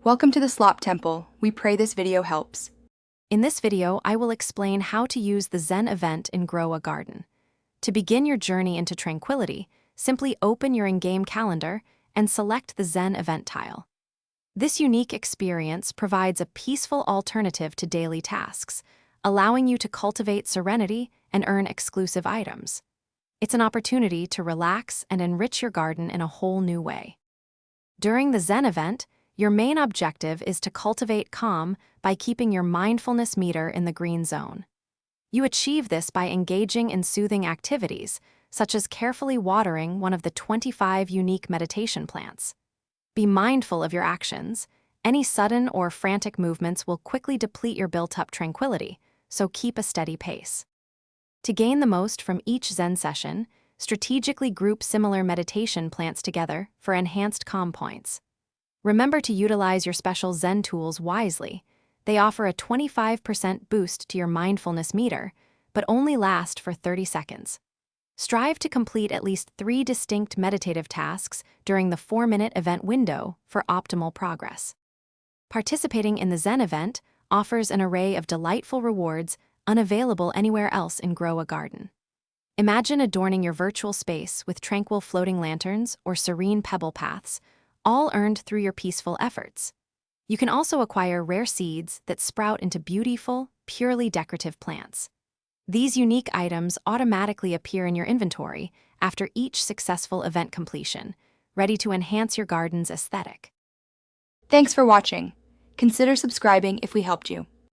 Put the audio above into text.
Welcome to the Slop Temple. We pray this video helps. In this video, I will explain how to use the Zen Event in Grow a Garden. To begin your journey into tranquility, simply open your in-game calendar and select the Zen Event tile. This unique experience provides a peaceful alternative to daily tasks, allowing you to cultivate serenity and earn exclusive items. It's an opportunity to relax and enrich your garden in a whole new way. During the Zen Event, your main objective is to cultivate calm by keeping your mindfulness meter in the green zone. You achieve this by engaging in soothing activities, such as carefully watering one of the 25 unique meditation plants. Be mindful of your actions. Any sudden or frantic movements will quickly deplete your built-up tranquility, so keep a steady pace. To gain the most from each Zen session, strategically group similar meditation plants together for enhanced calm points. Remember to utilize your special Zen tools wisely. They offer a 25% boost to your mindfulness meter, but only last for 30 seconds. Strive to complete at least 3 distinct meditative tasks during the 4-minute event window for optimal progress. Participating in the Zen Event offers an array of delightful rewards unavailable anywhere else in Grow a Garden. Imagine adorning your virtual space with tranquil floating lanterns or serene pebble paths, all earned through your peaceful efforts. You can also acquire rare seeds that sprout into beautiful, purely decorative plants. These unique items automatically appear in your inventory after each successful event completion, ready to enhance your garden's aesthetic. Thanks for watching. Consider subscribing if we helped you.